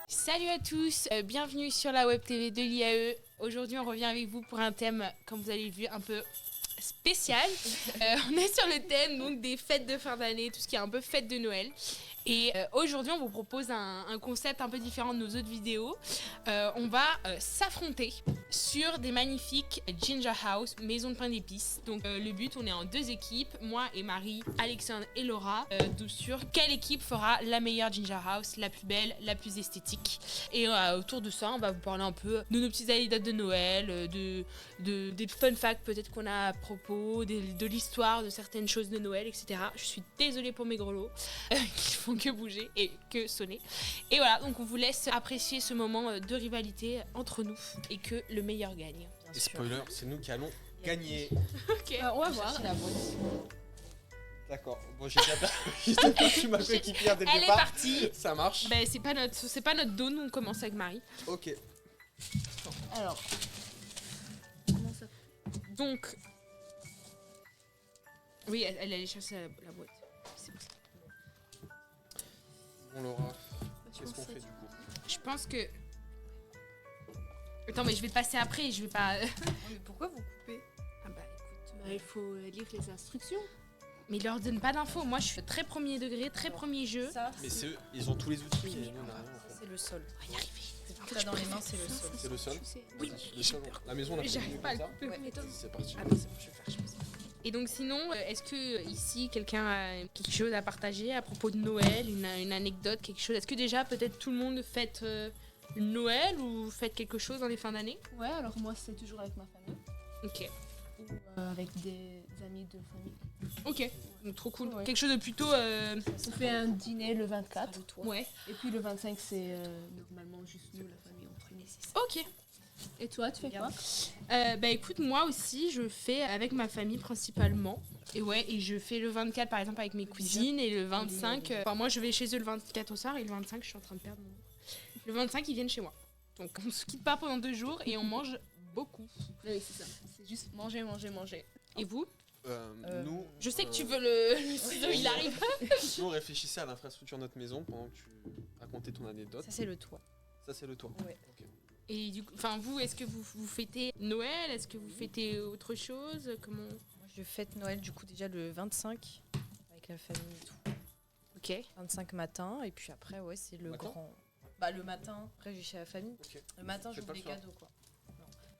Salut à tous, bienvenue sur la web TV de l'IAE. Aujourd'hui on revient avec vous pour un thème, comme vous avez vu, un peu spécial. On est sur le thème donc, des fêtes de fin d'année, tout ce qui est un peu fête de Noël. Et aujourd'hui on vous propose un concept un peu différent de nos autres vidéos. On va s'affronter sur des magnifiques Ginger House, maison de pain d'épices. Donc le but, on est en 2 équipes, moi et Marie, Alexandre et Laura, sur quelle équipe fera la meilleure Ginger House, la plus belle, la plus esthétique. Et autour de ça, on va vous parler un peu de nos petites anecdotes de Noël, des fun facts peut-être qu'on a à propos, de l'histoire de certaines choses de Noël, etc. Je suis désolée pour mes grelots qui font que bouger et que sonner. Et voilà, donc on vous laisse apprécier ce moment de rivalité entre nous et que le meilleur gagne. Et spoiler, c'est nous qui allons gagner. Ok. On va voir. D'accord. Bon, j'ai déjà perdu ma coéquipière dès le Elle est départ. partie. Ça marche. Ben, c'est pas notre dos, nous on commence avec Marie. Ok. Alors, comment ça? Donc, oui, elle allait chercher la boîte. C'est pour ça. Bon, Laura, qu'est-ce qu'on fait du coup? Je pense que. Attends, mais je vais te passer après, je vais pas. Mais pourquoi vous coupez? Ah bah écoute. Il faut lire les instructions. Mais ils leur donnent pas d'infos. Moi, je suis très premier degré, très premier jeu. Ça, Mais c'est eux, ils ont tous les outils, mais nous on a rien en fait. c'est le sol. On va y arriver. Ce que t'as dans les mains, c'est le sol. C'est le sol. Oui, Le sol, la maison, on a fait j'arrive mieux pas à comme le ça. couper. Ouais. Mais attends. C'est parti. Ah non, c'est bon, je vais faire. Et donc sinon, est-ce que ici quelqu'un a quelque chose à partager à propos de Noël, une anecdote, quelque chose? Est-ce que déjà peut-être tout le monde fête Noël ou fête quelque chose dans les fins d'année? Ouais, alors moi, c'est toujours avec ma famille. Ok. Ou avec des amis de famille. Ok, donc trop cool. Ouais. Quelque chose de plutôt... On fait un dîner le 24. Ouais. Et puis le 25, c'est normalement juste nous, la famille, entre nous. Ok. Et toi, tu fais quoi? Bah écoute, moi aussi, je fais avec ma famille principalement. Et ouais, et je fais le 24 par exemple avec mes cousines et le 25... Enfin, moi, je vais chez eux le 24 au soir et le 25, je suis en train de perdre mon... Le 25, ils viennent chez moi. Donc on se quitte pas pendant 2 jours et on mange beaucoup. Oui, c'est ça. C'est juste manger, manger, manger. Et vous? Nous. Je sais que tu veux le ciseau, il arrive. Nous, on réfléchissait à l'infrastructure de notre maison pendant que tu racontais ton anecdote. Ça, c'est le toit. Ça, c'est le toit. Ouais. Ok. Et du coup, enfin vous, est-ce que vous fêtez Noël? Est-ce que vous fêtez autre chose? Comment? Moi, je fête Noël, du coup, déjà le 25, avec la famille et tout. Ok. 25 matin, et puis après, ouais, c'est le Matin grand... Bah, le matin, après, j'ai chez la famille. Ok. Le matin, Faites j'ouvre pas les le soir. cadeaux, quoi.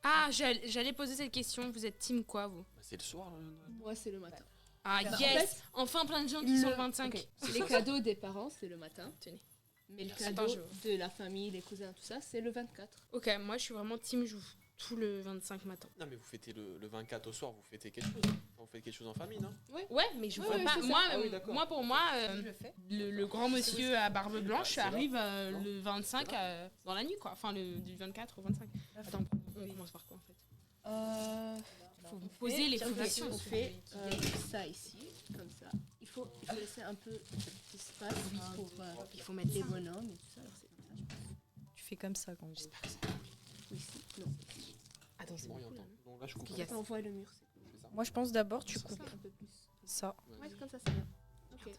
Ah, j'allais poser cette question. Vous êtes team quoi, vous? Bah, c'est le soir. Moi, c'est le matin. Ah En yes. fait, Enfin plein de gens qui sont le 25. Ok. C'est Les ça, cadeaux des parents, c'est le matin. Tenez. Mais le Merci. cadeau Attends, je- de la famille, les cousins, tout ça, c'est le 24. Ok, moi je suis vraiment team joue tout le 25 matin. Non, mais vous fêtez le 24 au soir, vous fêtez quelque chose. Enfin, vous faites quelque chose en famille, non? Ouais, mais je Ouais, vois ouais, pas. c'est ça. Moi, Ah oui, d'accord. moi pour moi, Je le fais. le grand monsieur à barbe blanche C'est là. arrive Non. le 25 dans la nuit quoi. Enfin du 24 au 25. Attends, on commence par quoi en fait? Faut vous poser les fondations. On fait ça ici, comme ça. Il faut laisser un peu d'espace pour Il faut mettre les ça. bonhommes et tout ça. Alors, c'est comme ça. Tu fais comme ça, quand J'espère que ça. Oui, si. Non. Attends, c'est Bon, bon. il entend. Donc là, je coupe. Il y a- On voit le mur, c'est cool. Je fais ça. Moi, je pense d'abord, tu Comme coupes ça, un peu plus. ça. Ouais, c'est comme ça, c'est bien. Ok.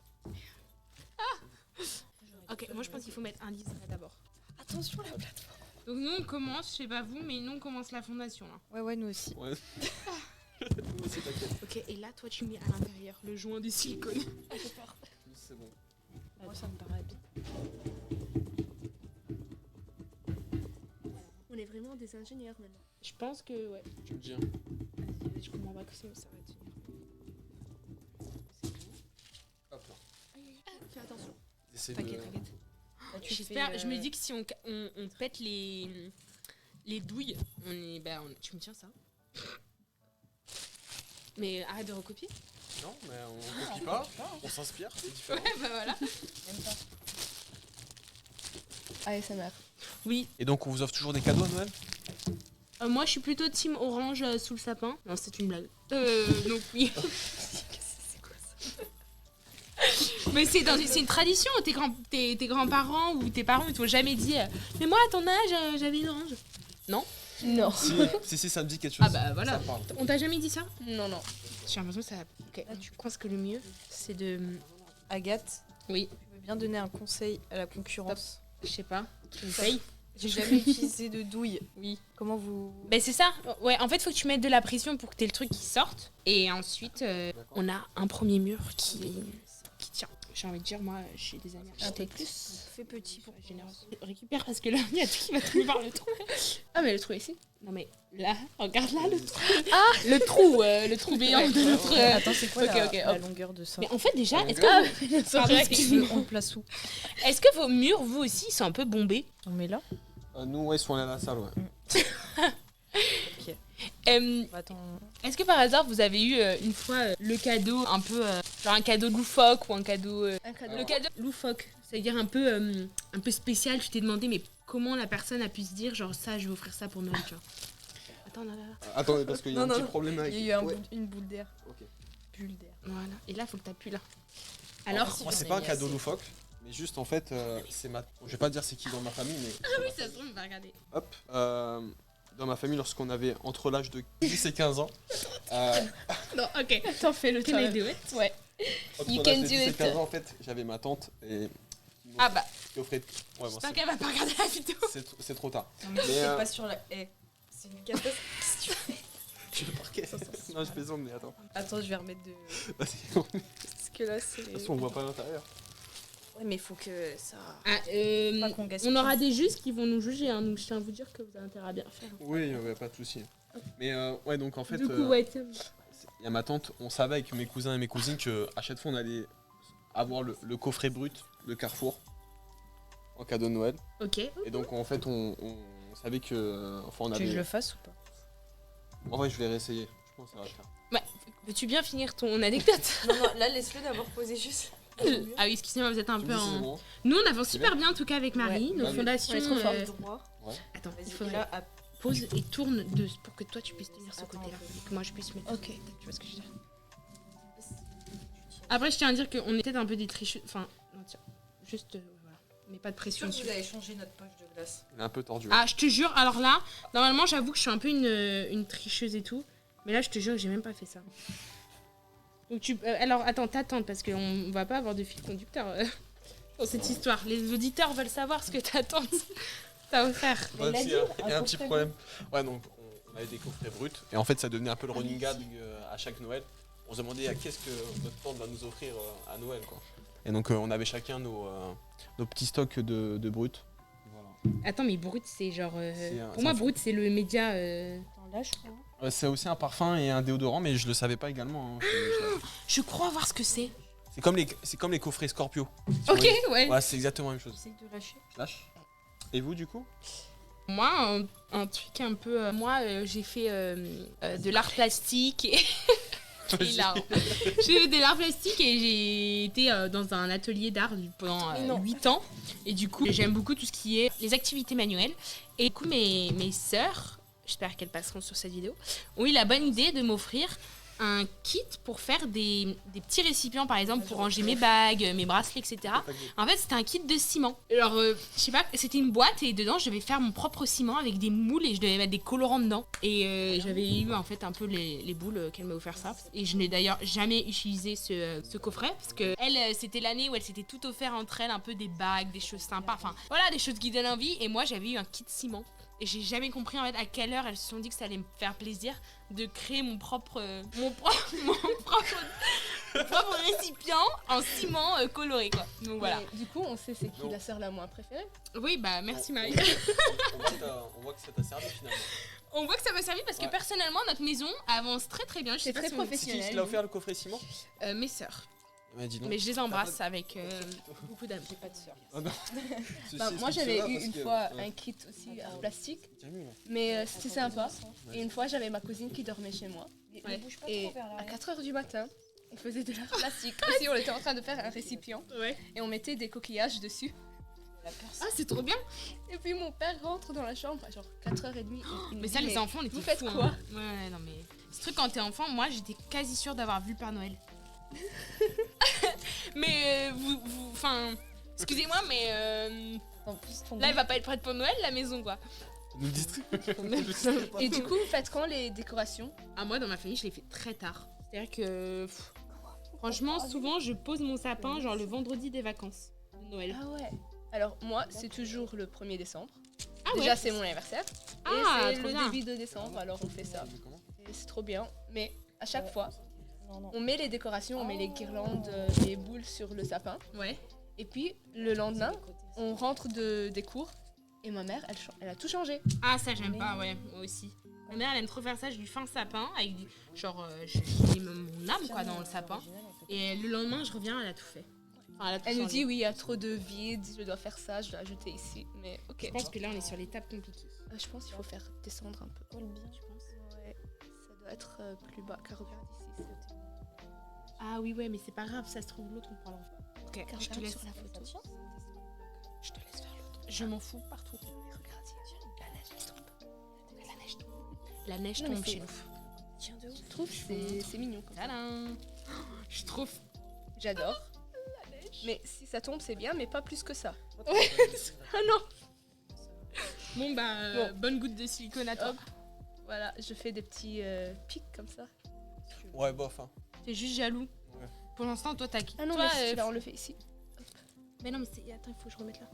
Ok, moi je pense qu'il faut mettre un livre d'abord. Attention, la plateforme. Donc nous on commence, je sais pas vous, mais nous on commence la fondation là. Ouais, nous aussi. Ouais. C'est t'inquiète. Ok, et là toi tu mets à l'intérieur le joint de silicone. C'est bon. Moi, ça me paraît bien. On est vraiment des ingénieurs maintenant. Je pense que ouais. Tu me dis. Hein. Vas-y, je comprends pas que ça va tenir. Hop là. Fais attention. Essaye de. T'inquiète. Là, tu J'espère, fais, je me dis que si on pète les douilles, tu me tiens ça? Mais arrête de recopier. Non, mais on copie pas. On s'inspire, c'est différent. Ouais, bah voilà. Même pas. ASMR. Oui, Et donc, on vous offre toujours des cadeaux à Noël? moi je suis plutôt team orange sous le sapin. Non, c'est une blague. Donc oui. Mais c'est une tradition. Tes grands-parents ou tes parents ils t'ont jamais dit mais moi à ton âge j'avais une orange. Non. Si, ça me dit quelque chose. Ah bah voilà. Ça parle. On t'a jamais dit ça? Non. J'ai l'impression que ça. Ok. Là, Je pense que le mieux c'est de. Agathe, Oui. tu veux bien donner un conseil à la concurrence? Je sais pas. Tu me payes. J'ai jamais utilisé de douille. Oui. Comment vous... Ben c'est ça. Ouais, en fait, faut que tu mettes de la pression pour que t'aies le truc qui sorte. Et ensuite, on a un premier mur qui tient. J'ai envie de dire, moi, j'ai des amis architectes. Fais petit pour... Généreuse. Récupère parce que là, il y a tout qui va tomber par le trou. Ah, mais le trou ici. Non mais là, regarde là le trou. Le trou béant de notre... Attends, c'est quoi Ok, la, ok, la hop. longueur de ça? Mais en fait déjà, est-ce Ah, que, Pardon, excuse-moi. On le place où? Est-ce que vos murs, vous aussi, sont un peu bombés? On met là? Nous, ouais, ils sont allés à la salle, ouais. Attends. Est-ce que par hasard vous avez eu une fois le cadeau un peu genre un cadeau loufoque ou un cadeau Un cadeau. le cadeau loufoque, c'est-à-dire un peu spécial, tu t'es demandé mais comment la personne a pu se dire genre ça je vais offrir ça pour Noël, tu vois. Attends là. Attendez, parce qu'il y a un Non, petit non. problème avec... Il y a eu Ouais. une boule d'air. Ok. Bulle d'air. Voilà, et là faut que t'appuies là. Alors Moi, c'est pas un cadeau loufoque, mais juste en fait, c'est ma... Je vais pas dire c'est qui dans ma famille, mais... oui, ça se trouve, va regarder. Hop. Dans ma famille, lorsqu'on avait entre l'âge de 10 et 15 ans, Non, OK. T'en fais le Can I temps. do it? Ouais. entre You l'âge can de do 10 et it. 15 ans, en fait, j'avais ma tante et... Ah bah, qui offrait... Ouais, bon, j'espère qu'elle va pas regarder la vidéo. c'est trop tard. Non, mais Mais, c'est euh, pas sur la haie. C'est une catastrophe. Qu'est-ce que tu fais? Je vais parquer. Non, je plaisante, mais attends. Attends, je vais remettre de... Vas-y, de toute Parce que là, c'est... façon, on voit pas l'intérieur. Ouais, mais il faut que ça... Ah, Pas qu'on gaspille. on aura des juges qui vont nous juger, hein, donc je tiens à vous dire que vous avez intérêt à bien faire. Oui, pas de souci. Mais ouais, donc en fait, Du coup, ouais, il y a ma tante, on savait avec mes cousins et mes cousines que à chaque fois on allait avoir le coffret brut de Carrefour en cadeau de Noël. ok. Et donc en fait, on savait que. Enfin, on Tu veux que je avait. le fasse ou pas? En vrai, je vais réessayer. Je pense que ça va le faire. Ouais, veux-tu bien finir ton anecdote? Non, non, là, laisse-le d'abord poser juste. Ah oui, excusez-moi, vous êtes un Tu me peu dis si c'est en... bon. Nous, on avance C'est super bien bien, en tout cas, avec Marie. Ouais. Nos Bah, fondations... on est trop fort. Droit. Attends, il Vas-y, faudrait... là, à... Pose et tourne pour que toi, tu puisses tenir ce Attends, côté-là. un peu. Et que moi, je puisse mettre... Ok. Tu vois ce que je veux dire? Après, je tiens à dire qu'on est peut-être un peu des tricheux... Enfin, non, tiens. Juste, voilà. Mais pas de pression Sûr que dessus. vous avez changé notre poche de glace. Il est un peu tordu. Ah, je te jure, alors là, normalement, j'avoue que je suis un peu une tricheuse et tout. Mais là, je te jure que j'ai même pas fait ça. Donc alors, attends, t'attends, parce qu'on va pas avoir de fil conducteur dans cette histoire. Les auditeurs veulent savoir ce que ta tante t'a offert. Ouais, il a si, dit, il y a un un petit coffret problème. Ouais, donc on avait des coffrets bruts. Et en fait, ça devenait un peu le running gag à chaque Noël. On se demandait à qu'est-ce que notre tante va nous offrir à Noël, quoi. Et donc on avait chacun nos petits stocks de bruts. Voilà. Attends, mais Brut, c'est genre... C'est pour moi, un- Brut, c'est le média... Attends, là, je crois. C'est aussi un parfum et un déodorant, mais je le savais pas également. Hein. Je crois voir ce que c'est. C'est comme les coffrets Scorpio. Ok, Oui. ouais. Ouais, c'est exactement la même chose. Essaye de lâcher. Lâche. Et vous, du coup? Moi, un truc un peu... moi, j'ai fait de l'art plastique et... et l'art. J'ai fait de l'art plastique et j'ai été dans un atelier d'art pendant Mais non. 8 ans. Et du coup, j'aime beaucoup tout ce qui est les activités manuelles. Et du coup, mes sœurs, j'espère qu'elles passeront sur cette vidéo, ont eu la bonne idée de m'offrir un kit pour faire des petits récipients, par exemple, pour ranger mes bagues, mes bracelets, etc. En fait, c'était un kit de ciment. Alors, je sais pas, c'était une boîte et dedans, je devais faire mon propre ciment avec des moules et je devais mettre des colorants dedans. Et j'avais eu en fait un peu les boules qu'elle m'a offert ça. Et je n'ai d'ailleurs jamais utilisé ce coffret parce que elle, c'était l'année où elle s'était tout offert entre elles, un peu des bagues, des choses sympas, enfin voilà, des choses qui donnent envie. Et moi, j'avais eu un kit ciment. Et j'ai jamais compris en fait à quelle heure elles se sont dit que ça allait me faire plaisir de créer mon propre récipient en ciment coloré quoi. Donc voilà. Et du coup, on sait c'est qui Non. la sœur la moins préférée. Oui bah merci Marie. On voit que ça t'a servi finalement. On voit que ça m'a servi parce que Ouais. personnellement notre maison avance très très bien. Je sais C'est pas très si on- C'est qui professionnel. qui t'a offert le coffret ciment? Mes sœurs. Ouais, dis donc. Mais je les embrasse avec beaucoup d'amour. J'ai pas de sœur. Ah non. Bah, moi, j'avais eu une fois un kit aussi en plastique, mais c'était sympa. Et une fois, j'avais ma cousine qui dormait chez moi. Ouais. Et à 4h du matin, on faisait de l'art plastique. Aussi, on était en train de faire un récipient Ouais. et on mettait des coquillages dessus. Ah c'est trop bien. Et puis mon père rentre dans la chambre à genre 4h30. Il me Mais ça dit, les enfants on était vous faites fous, quoi hein. Ouais non mais ce truc quand t'es enfant, moi j'étais quasi sûre d'avoir vu le Père Noël. Mais enfin excusez-moi mais En plus, ton là elle va pas être prête pour Noël la maison quoi. Nous distrait. Et du coup, vous faites quand les décorations? Ah moi dans ma famille je l'ai fait très tard. C'est-à-dire que franchement souvent je pose mon sapin genre le vendredi des vacances de Noël. Ah ouais. Alors moi, c'est toujours le 1er décembre. Ah Déjà, ouais. c'est mon anniversaire. Ah, et c'est trop le bien. début de décembre, alors on fait ça. Et c'est trop bien. Mais à chaque fois, Non. on met les décorations, on met les guirlandes, les boules sur le sapin. Ouais. Et puis, le lendemain, on rentre des cours. Et ma mère, elle a tout changé. Ah, ça, j'aime pas, ouais, moi aussi. Ma mère, elle aime trop faire ça. Je lui fais un sapin avec je mets mon âme, quoi, dans le sapin. Et le lendemain, je reviens, elle a tout fait. Enfin, Elle nous dit, oui, il y a trop de vide, je dois faire ça, je dois ajouter ici. Mais ok. Je pense que là, on est sur l'étape compliquée. Je pense qu'il faut faire descendre un peu. Je pense. Ouais, ça doit être plus bas. Car regarde ici, c'est... Ah oui, ouais, mais c'est pas grave, ça se trouve, l'autre, on pourra le refaire. Ok, Car je te regarde laisse. sur la photo. Je te laisse faire l'autre. Je m'en fous partout. Regarde, la neige tombe. La neige tombe. La neige Non, mais tombe c'est- chez nous. Tiens, de ouf. Je trouve que c'est mignon. Comme ça. Tadam. Je trouve. J'adore. Mais si ça tombe, c'est bien, mais pas plus que ça. Ah non. Bon, bah, Bon. bonne goutte de silicone à toi. Hop. Voilà, je fais des petits pics comme ça. Ouais, bof. Hein. T'es juste jaloux. Ouais. Pour l'instant, toi, t'as... Ah non, toi, mais là, on le fait ici. mais non, mais c'est... Attends, il faut que je remette là.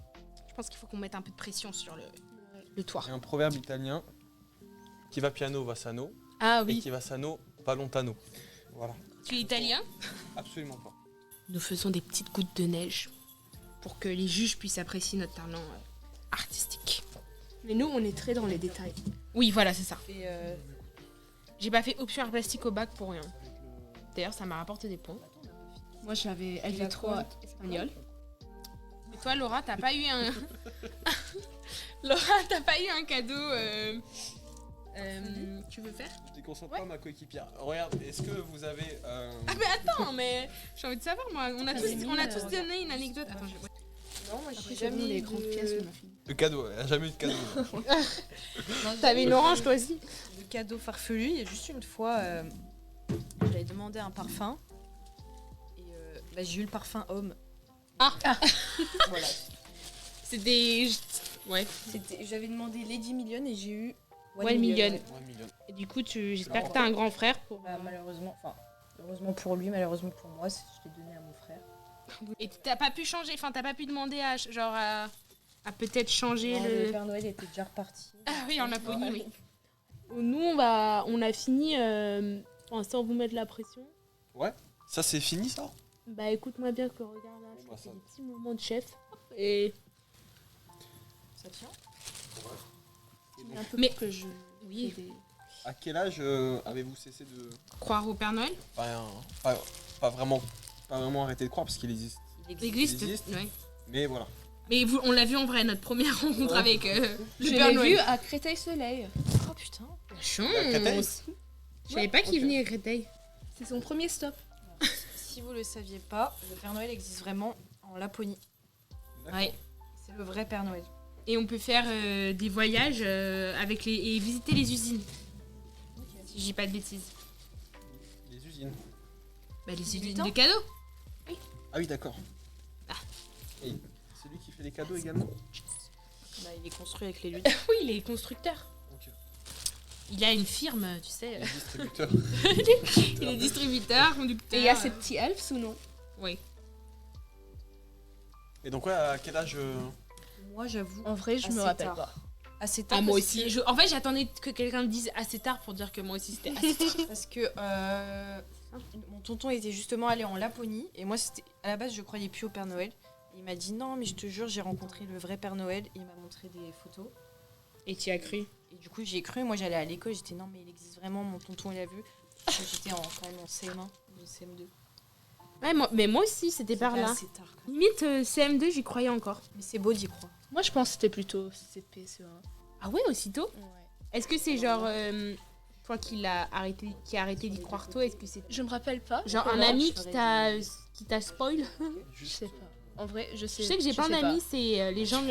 Je pense qu'il faut qu'on mette un peu de pression sur le toit. Il y a un proverbe italien qui va piano va sano Ah et qui va sano va lontano. Voilà. Tu es italien? Absolument pas. Nous faisons des petites gouttes de neige pour que les juges puissent apprécier notre talent artistique. Mais nous, on est très dans les détails. Oui, voilà, c'est ça. Et J'ai pas fait option art plastique au bac pour rien. D'ailleurs, ça m'a rapporté des points. Moi, j'avais LV3 espagnol. Et toi, Laura, t'as pas eu un... Laura, t'as pas eu un cadeau tu veux faire? Je déconcentre pas ma coéquipière. Regarde, est-ce que vous avez. Ah mais attends, mais j'ai envie de savoir, moi. On a tous mis, donné une anecdote. Attends, non, moi Après, j'ai mis les grandes pièces, on a fini. Le cadeau, elle a jamais eu de cadeau. T'avais une orange, toi aussi? de cadeau farfelu. Il y a juste une fois, j'avais demandé un parfum. Et j'ai eu le parfum homme. Ah. Voilà. C'est des... Ouais. J'avais demandé Lady Million et j'ai eu One Million. ouais. 1 million. Et du coup, j'espère que t'as un grand frère pour... Bah, malheureusement, enfin, heureusement pour lui, malheureusement pour moi, je l'ai donné à mon frère. Et t'as pas pu changer, enfin t'as pas pu demander à peut-être changer Non, le... le Père Noël était déjà reparti. Ah oui, en Laponie, oui. Nous, on a fini, sans vous mettre la pression. Ça, c'est fini ça? Bah écoute-moi bien que regarde là, Bah, c'est ça- des petits moments de chef. Et Ça tient. Un peu Mais- pour que je... Oui. fais des- À quel âge avez-vous cessé de. Croire au Père Noël? Pas vraiment arrêter de croire parce qu'il existe. Il existe. Il existe. Ouais. Mais voilà. Mais on l'a vu en vrai, notre première rencontre Ouais. avec Je le Père l'ai Noël. vu à Créteil-Soleil. Oh putain. La chance. À Créteil. Je savais pas qu'il ok. venait à Créteil. C'est son premier stop. Si vous le saviez pas, le Père Noël existe vraiment en Laponie. D'accord. Ouais. C'est le vrai Père Noël. Et on peut faire des voyages avec et visiter les usines. Si je dis pas de bêtises. Les usines. Bah les usines Vuitton de cadeaux. Ah oui, d'accord. Ah. Et c'est lui qui fait les cadeaux également? Bah, il est construit avec les luttes. Oui, il est constructeur. Ok. Il a une firme, tu sais. Les distributeurs. Il est distributeur, conducteur. Et il y a ces petits elfes ou non? Oui. Et donc, ouais, à quel âge Moi, j'avoue, En vrai, je me Assez rappelle tard. pas. assez tard. Ah, moi parce aussi. que- En fait, j'attendais que quelqu'un me dise assez tard pour dire que moi aussi c'était assez tard. Parce que mon tonton était justement allé en Laponie et moi c'était à la base je croyais plus au Père Noël. Et il m'a dit non mais je te jure j'ai rencontré le vrai Père Noël et il m'a montré des photos. Et tu as cru? Et du coup j'ai cru, moi j'allais à l'école, j'étais non mais il existe vraiment, mon tonton il a vu. J'étais quand même en CM1 ou CM2. Ouais, mais moi aussi, c'était par là. Assez tard. Quand même. Limite, CM2, j'y croyais encore. Mais c'est beau d'y croire. Moi, je pense que c'était plutôt CP, CE1. Ah ouais, aussitôt? Ouais. Est-ce que c'est genre... toi qui a arrêté d'y croire tôt, est-ce que c'est Je me rappelle pas. genre un comment. ami je qui t'a spoil? Je sais pas. En vrai, je sais. Je sais que j'ai je plein sais d'amis, c'est les gens,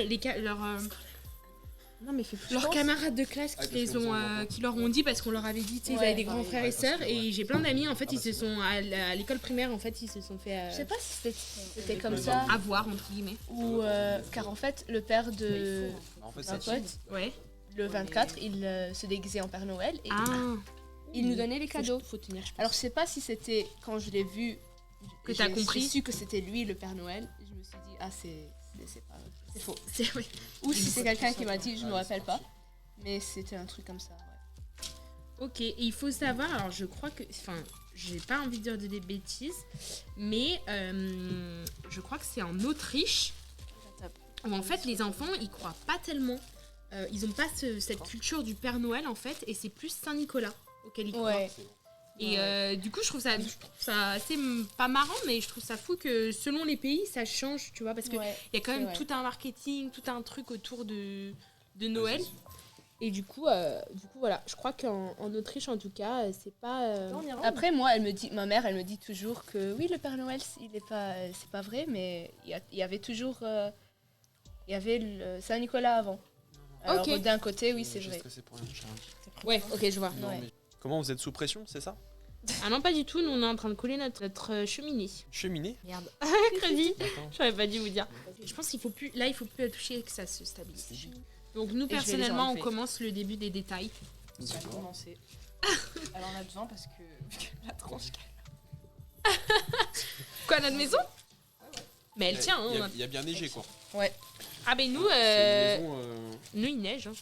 Non, mais fais plus. leurs camarades de classe Ah, qui, parce qu'on s'en va. qui leur ont dit parce qu'on leur avait dit, tu sais, ils Ouais, avaient des grands pareil. frères et Ouais, parce sœurs, que, et j'ai plein d'amis, en fait, Ah, ils bah, se c'est sont, à l'école primaire, en fait, ils se sont fait Je sais pas si c'était comme ça avoir, entre guillemets. ou car en fait le père de En fait, un ça pote, Ouais. le 24, il se déguisait en Père Noël et Ah, il nous donnait les cadeaux. Faut tenir, je pense. Alors je sais pas si c'était quand je l'ai vu Que t'as compris. J'ai su que c'était lui le Père Noël. Je me suis dit ah c'est C'est faux. Oui. Ou si c'est quelqu'un qui m'a dit, je me rappelle pas. Mais c'était un truc comme ça. Ouais. Ok, et il faut savoir, alors je crois que, enfin, j'ai pas envie de dire des bêtises, mais je crois que c'est en Autriche où en fait les enfants ils croient pas tellement, ils ont pas cette culture du Père Noël en fait, et c'est plus Saint-Nicolas auquel ils croient. Ouais. Et du coup je trouve ça assez pas marrant, mais je trouve ça fou que selon les pays ça change, tu vois, parce que il y a quand même tout un marketing, tout un truc autour de Noël. Et du coup, voilà, je crois qu'en Autriche, en tout cas, c'est pas... Après, moi, ma mère, elle me dit toujours que oui, le Père Noël, c'est pas vrai, mais il y avait toujours... il y avait le Saint-Nicolas avant. Alors, d'un côté, oui, c'est vrai. Ouais, ok, je vois. Non, mais comment vous êtes sous pression, c'est ça? Ah non, pas du tout, nous on est en train de couler notre cheminée. Cheminée? Merde. Crédit. J'aurais pas dû vous dire. Je pense qu'il faut plus la toucher, que ça se stabilise. Donc nous, personnellement, on commence le début des détails. On va commencer. Alors on a besoin parce que la tranche. Quoi, notre maison? Mais elle tient, hein. Il y a bien neigé, quoi. Ouais. Ah ben nous, C'est une maison, nous il neige. Hein.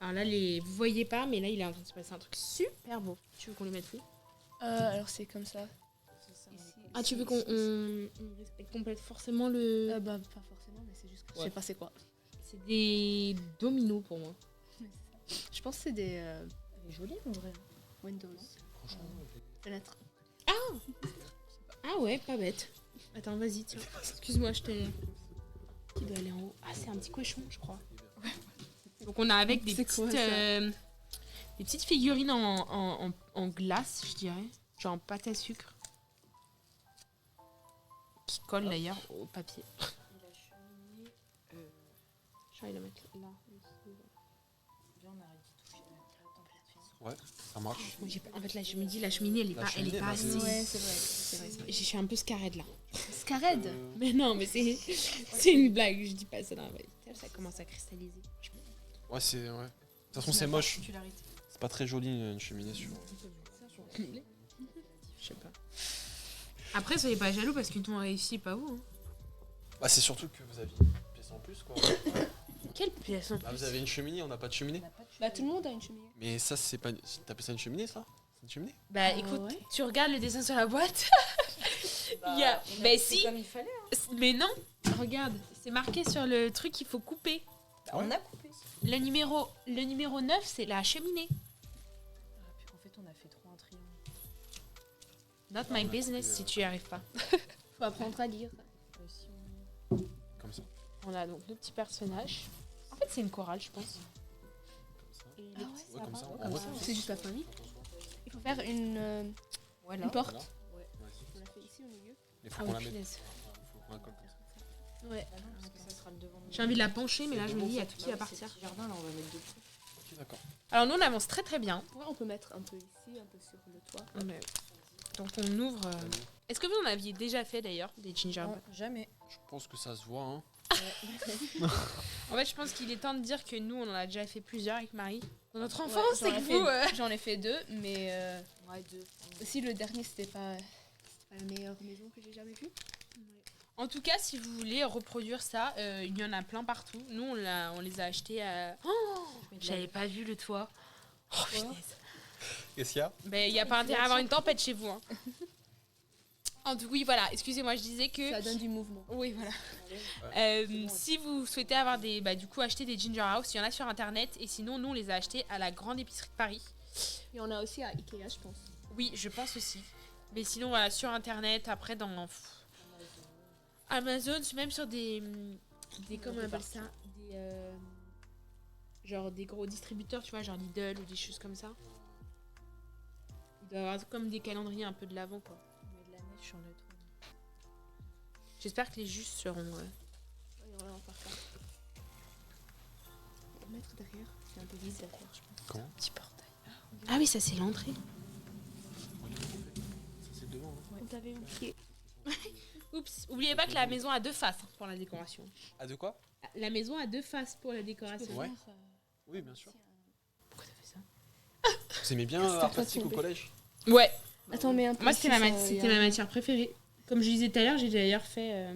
Alors là, vous voyez pas, mais là il est en train de se passer un truc super beau. Tu veux qu'on les mette où? Alors, c'est comme ça. Ah, tu veux qu'on complète forcément le... Pas forcément, mais c'est juste que je sais pas c'est quoi. C'est des dominos pour moi. Je pense que c'est des... jolis en vrai. Windows. franchement, Fenêtre. Ah ouais, pas bête. Attends, vas-y, tiens. Excuse-moi, je t'ai... Qui doit aller en haut? Ah, c'est un petit cochon, je crois. Donc on a avec des petites figurines en glace, je dirais. Genre en pâte à sucre. Qui collent d'ailleurs au papier. Je vais le mettre là. ouais, ça marche. En fait, là, je me dis, la cheminée, elle est pas assez... Ouais, c'est vrai. Je suis un peu scarred là. Scarred. Mais non, mais c'est une blague, je dis pas ça dans la vraie vie. Ça commence à cristalliser. Ouais, c'est... Ouais. De toute façon, c'est moche. Particularité. C'est pas très joli, une cheminée sur... Je sais pas. Après, soyez pas jaloux parce qu'ils t'ont réussi, pas vous. Hein. Bah, c'est surtout que vous aviez une pièce en plus, quoi. Quelle pièce en plus? Bah, vous avez une cheminée, on n'a pas de cheminée. Bah, tout le monde a une cheminée. Mais ça, c'est pas... T'appelles ça une cheminée, ça? C'est une cheminée? Bah écoute, ouais. tu regardes le dessin sur la boîte. Il y a... Bah si. Comme il fallait. Hein. Mais non. Regarde, c'est marqué sur le truc qu'il faut couper. Ah ouais. On a coupé. Le numéro 9, c'est la cheminée. Ah, puis en fait, on a fait trop un triangle. Not my business si tu y arrives pas. Faut apprendre à lire. Comme ça. On a donc deux petits personnages. En fait, c'est une chorale, je pense. Comme ça. Et Ouais, comme ça. va, En vrai, C'est juste la famille. Il faut faire une porte. Voilà. On l'a fait ici au milieu. Il faut Ah qu'on oui, la mette. punaise. Faut qu'on la colle comme ça. Ouais. Ah non, parce que ça sera le devant. J'ai envie de la pencher, mais là, je me dis, il y a tout qui va partir. Jardin, là, on va mettre deux trucs. Ok, d'accord. Alors, nous, on avance très très bien. Ouais, on peut mettre un peu ici, un peu sur le toit. Donc, on ouvre. Est-ce que vous en aviez déjà fait d'ailleurs, des gingerbread? Non, jamais. Je pense que ça se voit, hein. En fait, je pense qu'il est temps de dire que nous, on en a déjà fait plusieurs avec Marie. Dans notre enfance, Ouais, c'est que vous. J'en ai fait 2, mais Ouais, deux. aussi le dernier, c'était pas la meilleure maison que j'ai jamais vue. En tout cas, si vous voulez reproduire ça, il y en a plein partout. Nous, on les a achetés à... Oh, j'avais pas vu le toit. Oh, punaise. Qu'est-ce qu'il y a? Ben, il n'y a pas intérêt à avoir une tempête chez vous. Hein. En tout cas, oui, voilà. Excusez-moi, je disais que... Ça donne du mouvement. Oui, voilà. Si vous souhaitez avoir acheter des ginger house, il y en a sur internet. Et sinon, nous, on les a achetés à la grande épicerie de Paris. Et on a aussi à Ikea, je pense. Oui, je pense aussi. Mais sinon, voilà, sur internet, après dans Amazon, même sur des comment on appelle ça, genre des gros distributeurs, tu vois, genre Lidl ou des choses comme ça. Il doit y avoir comme des calendriers un peu de l'avant, quoi. On met de la neige sur le toit. J'espère que les jus seront... On va en faire ça. On va mettre derrière. C'est un peu vide derrière, je pense. Comment? Petit portail. Ah oui, ça c'est l'entrée. Ça, c'est devant, hein. On t'avait oublié. Oups, oubliez pas que la maison a deux faces pour la décoration. Ah, de quoi? La maison a deux faces pour la décoration. Ouais. Oui, bien sûr. Pourquoi t'as fait ça? Vous aimez bien art plastique au collège? Ouais. Attends, mais un peu. Moi, c'était ma matière préférée. Comme je disais tout à l'heure, j'ai d'ailleurs fait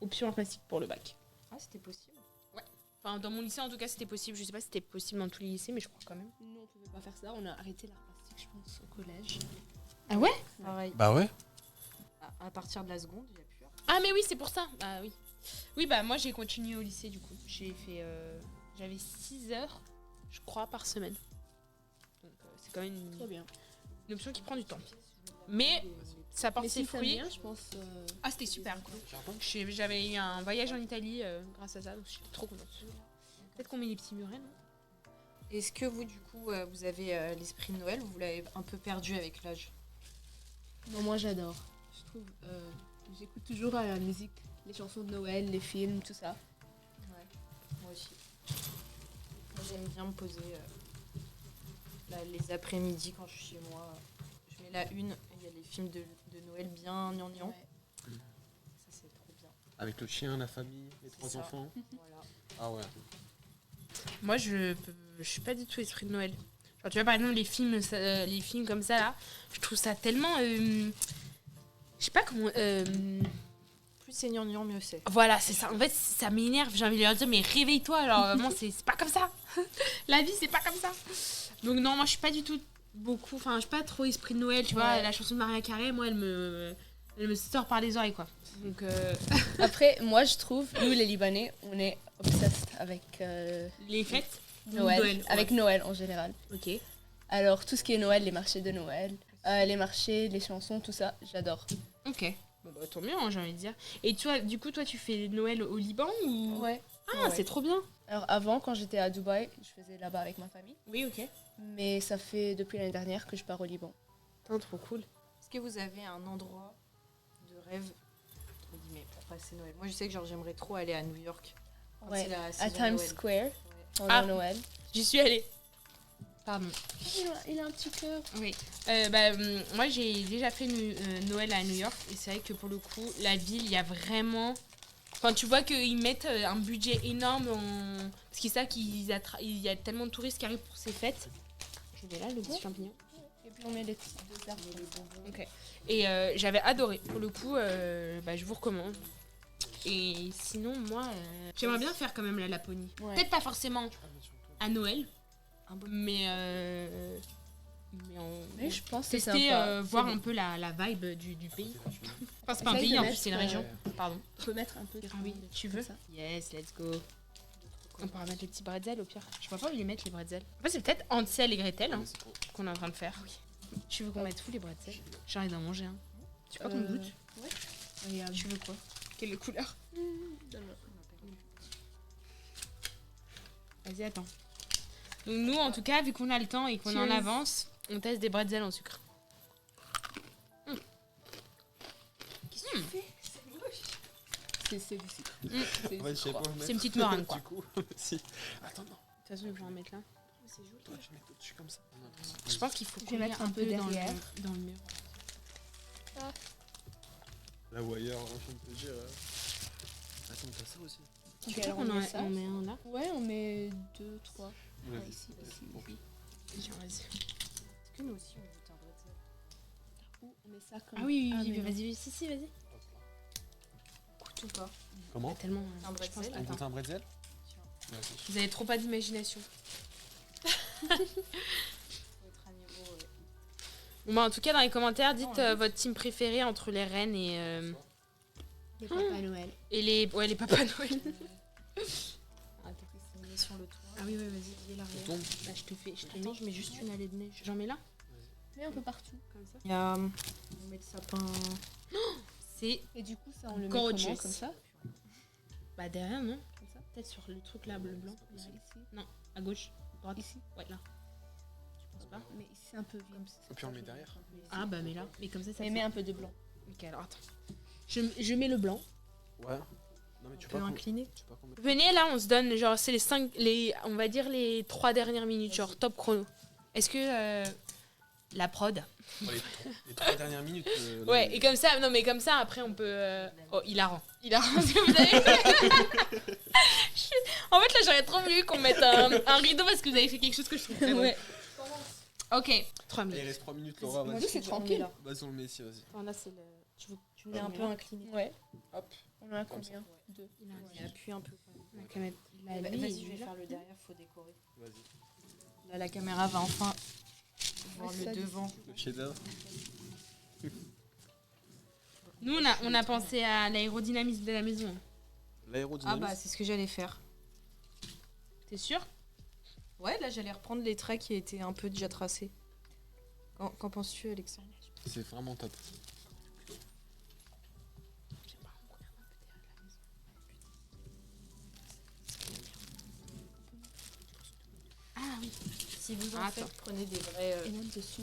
option artistique pour le bac. Ah, c'était possible. Enfin, dans mon lycée, en tout cas, c'était possible. Je sais pas si c'était possible dans tous les lycées, mais je crois quand même. Nous, on pouvait pas faire ça. On a arrêté l'art plastique, je pense, au collège. Ah ouais? Pareil. Bah ouais. À partir de la seconde, il n'y a plus. Ah, mais oui, c'est pour ça. Ah oui. Oui, bah moi, j'ai continué au lycée, du coup. J'ai fait... J'avais 6 heures, je crois, par semaine. Donc, c'est quand même Très bien. une option qui prend du temps. Mais ça porte Mais ses si ça fruits. vient, je pense. Ah, c'était super cool. J'avais eu un voyage en Italie grâce à ça, donc j'étais trop contente. Peut-être qu'on met des petits murets, non? Est-ce que vous, du coup, vous avez l'esprit de Noël ou vous l'avez un peu perdu avec l'âge? Non, moi, j'adore. Je trouve. J'écoute toujours à la musique, les chansons de Noël, les films, tout ça. Ouais, moi aussi. Moi, j'aime bien me poser les après-midi quand je suis chez moi. Je mets la une, et il y a les films de Noël bien gnangnan. Ouais. Ça, c'est trop bien. Avec le chien, la famille, les trois ça. enfants. Voilà. Ah ouais. Moi, je suis pas du tout esprit de Noël. Genre, tu vois, par exemple, les films comme ça, là, je trouve ça tellement... je sais pas comment... Plus c'est gnangnan, mieux c'est. Voilà, c'est ça. En fait, ça m'énerve. J'ai envie de leur dire, mais réveille-toi. Alors, vraiment, c'est pas comme ça. La vie, c'est pas comme ça. Donc, non, moi, je suis pas du tout beaucoup... Enfin, je suis pas trop esprit de Noël, tu vois. Ouais. La chanson de Maria Carré, moi, elle me sort par les oreilles, quoi. Donc, Après, moi, je trouve, nous, les Libanais, on est obsessed avec les fêtes Noël. ouais. Avec Noël en général. Ok. Alors, tout ce qui est Noël, les marchés de Noël, les marchés, les chansons, tout ça, j'adore. Ok. Bon, bah, tant mieux, hein, j'ai envie de dire. Et toi, du coup, toi, tu fais Noël au Liban ou... Ouais. Ah, Ouais. c'est trop bien. Alors, avant, quand j'étais à Dubaï, je faisais là-bas avec ma famille. Oui, ok. Mais ça fait depuis l'année dernière que je pars au Liban. Putain, trop cool. Est-ce que vous avez un endroit de rêve, entre guillemets, pour passer Noël? Moi, je sais que genre, j'aimerais trop aller à New York. Quand c'est la À saison Times Noël. Square, Ouais. pendant Ah. Noël. J'y suis allée. Pardon. Il a un petit cœur. Oui. Moi, j'ai déjà fait Noël à New York. Et c'est vrai que pour le coup, la ville, il y a vraiment... Enfin, tu vois qu'ils mettent un budget énorme en... Parce qu'ils savent qu'il y a tellement de touristes qui arrivent pour ces fêtes. Je vais là, le petit Ouais. champignon. Et puis on met les petits deux arbres. Ok. Et j'avais adoré. Pour le coup, je vous recommande. Et sinon, moi, j'aimerais bien faire quand même la Laponie. Ouais. Peut-être pas forcément à Noël, Un bon- mais Mais je pense que c'est tester, sympa. voir C'est un bon. peu la vibe du pays. Enfin, c'est pas un Essaye pays, de en plus, mettre, c'est une région. Pardon. On peut mettre un peu. Ah oui, tu veux? Yes, let's go. On pourra mettre les petits bretzels au pire. Je vois pas où les mettre les bretzels. En fait, c'est peut-être Hansel et Gretel hein, qu'on est en train de faire. Tu veux qu'on mette où les bretzels? J'ai envie d'en manger un. Tu veux pas qu'on Euh, goûte? ouais. Regarde. Tu veux quoi? Quelle couleur? Vas-y, attends. Donc nous, en tout cas, vu qu'on a le temps et qu'on est en Cheers. avance, on teste des bretzels en sucre. C'est du sucre. C'est Ouais, je sais pas. C'est une petite meringue, quoi. Du coup, si. Attends, non. De toute façon, je vais en mettre là. Toi, tu mets au-dessus comme ça. Je pense qu'il faut Je vais coller mettre un peu dans le- derrière. dans le mur. Là ou ailleurs, hein, je peux te dire. Attends, t'as ça aussi. Tu Ok, veux alors qu'on on en met ça. on met un là? Ouais, on met 2, 3. Vas-y. Ouais, ici, ici, Ok. ici. Tiens, vas-y. Est-ce que nous aussi, on goûte un bretzel? Ou on met ça comme. Ah oui, Ah, oui, mais non. vas-y, si, vas-y. Goûte ou pas? Comment Tellement. Un je pense- bretzel. On attends. goûte un bretzel? Tiens, Vas-y. Vous avez trop pas d'imagination. faut être à niveau. Bon, bah, en tout cas, dans les commentaires, dites Non, votre team préféré entre les reines Les Papa Noël. et les papas Noël. On met sur le toit. Ah oui, ouais, vas-y, dis l'arrière. Tombe. Bah, Attends, je mets juste une allée de neige. J'en mets là? Mais un peu partout. Comme ça. Il y a. On met le sapin. C'est Et du coup, ça, on le met Gorgeous. comment, comme ça? bah derrière, non? Comme ça. Peut-être sur le truc là, bleu blanc. Là, ici. À gauche, droite. Ici. Ouais, là. Tu penses pas? Mais ici, c'est un peu vide. Et puis on le met derrière. Ah bah mais là. Mais comme ça, ça Mais fait... mets un peu de blanc. Ok, alors attends. Je mets le blanc. Ouais. Non, mais tu Tu peux peux pas. incliner. Tu peux pas combien. Venez là, on se donne genre c'est on va dire les 3 dernières minutes, genre top chrono. Est-ce que la prod? Bon, les 3 dernières minutes. Ouais, et comme ça, non mais comme ça après on peut. Oh, hilarant. Hilarant, parce que vous avez. En fait là j'aurais trop voulu qu'on mette un rideau parce que vous avez fait quelque chose que je trouve très drôle. Ok, 3 Il minutes. reste 3 minutes, Laura. Moi, Vas-y. c'est tranquille. Vas-y, on le met ici, vas-y. Attends, là c'est le. Tu veux Tu mets un peu incliné. Ouais. Hop. On On en a combien? 2. Il appuie un peu quand même. On a qu'à mettre la Vas-y, liste. je vais faire le derrière, faut décorer. Vas-y. Là, la caméra va enfin voir Ouais, le ça, devant. Le chef-d'œuvre. Nous, on a pensé à l'aérodynamisme de la maison. Ah L'aérodynamisme. bah, c'est ce que j'allais faire. T'es sûr? Ouais, là, j'allais reprendre les traits qui étaient un peu déjà tracés. Qu'en penses-tu, Alexandre? C'est vraiment top. Ah oui. Si vous en Ah, faites, attends. prenez des vrais... Et même dessus.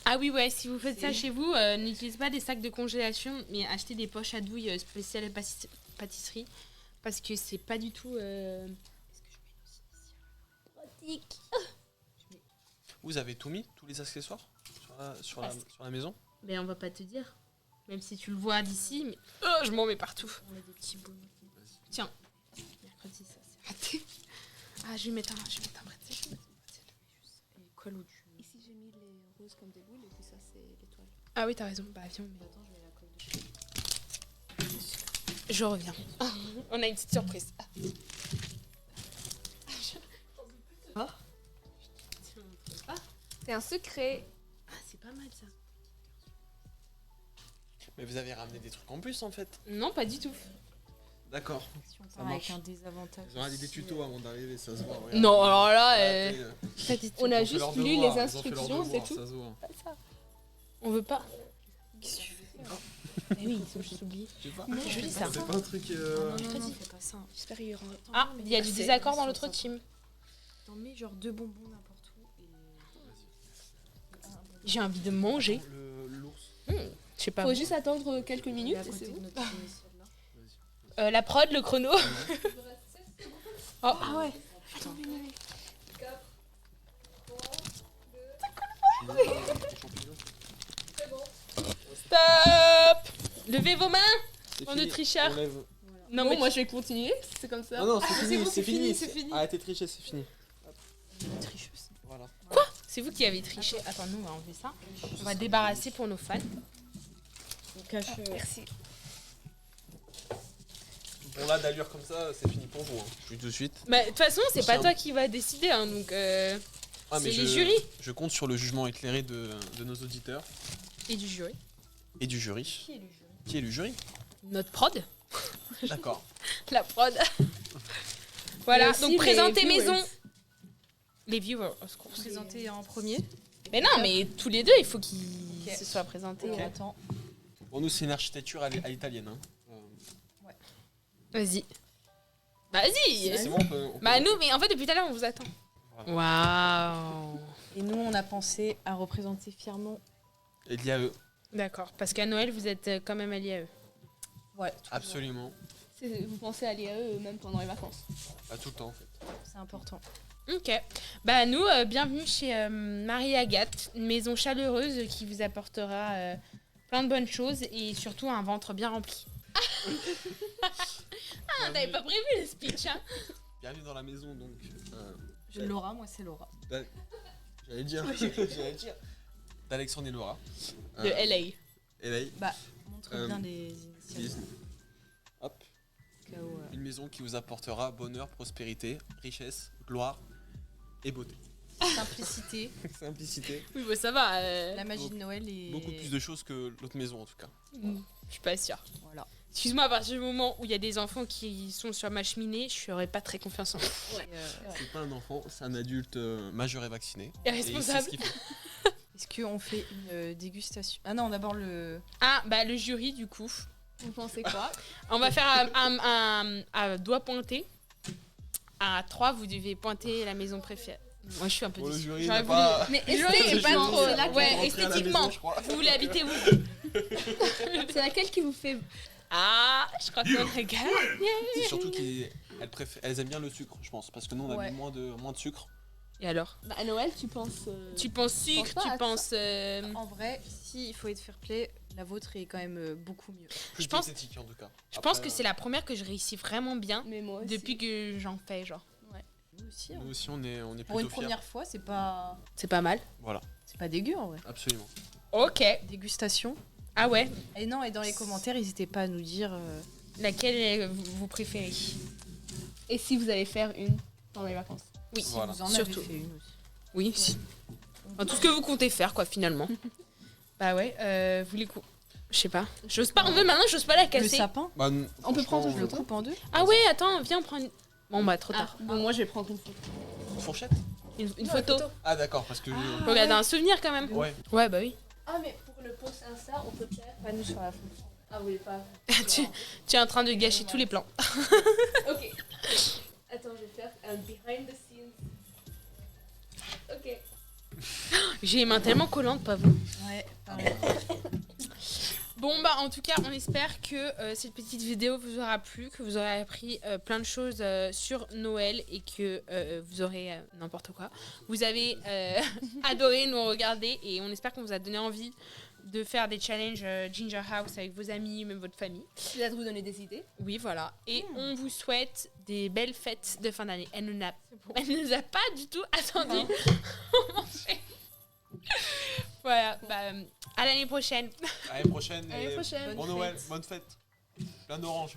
Ah oui, ouais, si vous faites ça C'est- chez vous, n'utilisez pas des sacs de congélation, mais achetez des poches à douille spéciales pâtisserie, parce que c'est pas du tout... Pratique. Vous avez tout mis, tous les accessoires sur la maison? Mais on va pas te dire. Même si tu le vois d'ici, mais oh, je m'en mets partout. On a des petits bouts. Tiens, mercredi, ça c'est raté. Ah, je vais mettre un bretzel. Et colle où tu... Ici, j'ai mis les roses comme des boules et puis ça, c'est l'étoile. Ah oui, t'as raison. Bah viens, Attends, je mets la colle dessus. je reviens. On a une petite surprise. C'est un secret. Ah, c'est pas mal ça. Mais vous avez ramené des trucs en plus en fait. Non, pas du tout. D'accord. Si on Ça part avec marche. un désavantage. Ils ont ramené des aussi, tutos avant d'arriver, ça se voit. regarde. Non, alors là, Arrêtez, On a ils ont fait juste leur lu devoir, les ils ont fait leur instructions, c'est devoir, tout. ça se voit. on veut pas. Mais oui, ils ont juste oublié. Je sais pas. C'est joli ça. C'est pas un truc. Non, non, fais pas ça. J'espère qu'il y aura. Ah, il y a du C'est- désaccord dans l'autre team. T'en mets genre 2 bonbons n'importe où. Et... J'ai envie de manger. L'ours. Je sais pas. Faut juste attendre quelques Il est minutes à et côté c'est de bon. notre initiale, là. La prod, le chrono. Oh, Ah ouais. stop. Levez vos mains. C'est On est fini. tricheurs. On lève. Non, Bon, mais moi je vais continuer, c'est comme ça. Non, non, c'est fini, bon, c'est fini. c'est fini. Arrêtez de tricher, c'est fini. Tricheuse. Voilà. c'est vous qui avez triché. Attends, nous, on va enlever ça. On va débarrasser pour nos fans. On cache... Merci. Bon, là, d'allure comme ça, c'est fini pour vous. Hein. Je suis tout de suite. Mais de toute façon, c'est pas Tiens. toi qui va décider, hein, donc Ah, mais c'est les jurys Je compte sur le jugement éclairé de nos auditeurs et du jury. et du jury. Qui est le jury? Qui est le jury? Notre prod, D'accord. la prod. Voilà, aussi donc les présentez viewers. maison. Les viewers, of course. Présenté en premier. Mais non, mais tous les deux, il faut qu'ils Ok. se soient présentés. On attend. Bon, nous, c'est une architecture à l'italienne. Hein. Vas-y. Vas-y. C'est bon, on peut. Bah nous, mais en fait, depuis tout à l'heure, on vous attend. Waouh. Et nous, on a pensé à représenter fièrement. Et il y a eux. D'accord, parce qu'à Noël, vous êtes quand même alliés à eux. Ouais, Absolument. Vous pensez aller à eux même pendant les vacances. À tout le temps, en fait. c'est important. Ok. Bah nous, bienvenue chez Marie-Agathe, une maison chaleureuse qui vous apportera plein de bonnes choses et surtout un ventre bien rempli. Ah, t'avais pas prévu le speech, hein? Bienvenue dans la maison, donc. Je Laura, moi c'est Laura. J'allais dire. D'Alexandre et Laura. De LA. Et là, Bah, montre Euh, bien les initiales. hop. au cas où, Une maison qui vous apportera bonheur, prospérité, richesse, gloire et beauté. Simplicité. Simplicité. Oui, bah ça va. La magie de Noël et... Beaucoup plus de choses que l'autre maison, en tout cas. Je suis pas sûre. Voilà. Excuse-moi, à partir du moment où il y a des enfants qui sont sur ma cheminée, je serais pas très confiance en eux. C'est pas un enfant, c'est un adulte majeur et vacciné. Et Et il sait responsable. ce qu'il fait. Est-ce qu'on fait une dégustation? Ah non, d'abord le... Ah, bah le jury, du coup. Vous pensez quoi? On va faire un doigt pointé. À 3, vous devez pointer la maison préférée. Moi, je suis un peu Bon, le déçue. jury J'aurais n'a pas. Mais Le jury est-ce est pas que trop. c'est laquelle- Ouais, Rentrer à la esthétiquement. maison, je crois. Vous voulez habiter où? c'est laquelle qui vous fait. Ah, je crois qu'on regarde. C'est surtout qu'elles aiment bien le sucre, je pense. Parce que nous, on a Ouais. mis moins de sucre. Et alors? Bah, à Noël, tu penses. Tu penses sucre, pense pas tu à penses. En vrai, si il faut être fair play, la vôtre est quand même beaucoup mieux. Plus Je pense- diététique, en tout cas. Je pense que c'est la première que je réussis vraiment bien Mais moi aussi. depuis que j'en fais, genre. Nous aussi, hein. Nous aussi, on est Pour une plutôt fiers. première fois, c'est pas mal. Voilà, dégueu en vrai. absolument. Ok. Dégustation. Ah ouais. Et non, et dans les commentaires, n'hésitez pas à nous dire laquelle vous préférez? Et si vous allez faire une pendant les vacances? Oui, Voilà. Vous en surtout. avez fait une aussi. Oui, si. Enfin, tout ce que vous comptez faire, quoi, finalement. Bah ouais, vous les je sais pas. J'ose pas, en fait, maintenant, j'ose pas la Le casser. sapin, Bah, On peut prendre franchement, une je le photo. coupe en deux. Ah ouais, attends, viens, on prend une... Bon, bah, trop tard. Bon, moi je vais prendre une photo. Une fourchette Une photo. Ah d'accord, parce que... Faut garder un souvenir, quand même. Ouais. Ouais, bah oui. Ah, mais pour le post Insta, on peut faire pas nous sur la photo. Ah, vous voulez pas? Tu es en train de gâcher tous les plans. Ok. Attends, je vais faire un behind the scenes. Ok. J'ai les mains tellement collantes, pas vous? Ouais, pareil. Bon, bah, en tout cas, on espère que cette petite vidéo vous aura plu, que vous aurez appris plein de choses sur Noël et que vous aurez n'importe quoi. Vous avez adoré nous regarder et on espère qu'on vous a donné envie de faire des challenges Ginger House avec vos amis, même votre famille. Peut-être vous donner des idées. Oui, voilà. Et on vous souhaite des belles fêtes de fin d'année. Elle nous a pas du tout attendu. Voilà, bah, à l'année prochaine. À l'année prochaine. À l'année et prochaine. Bon Bonne Noël, fête. bonne fête. Plein d'oranges.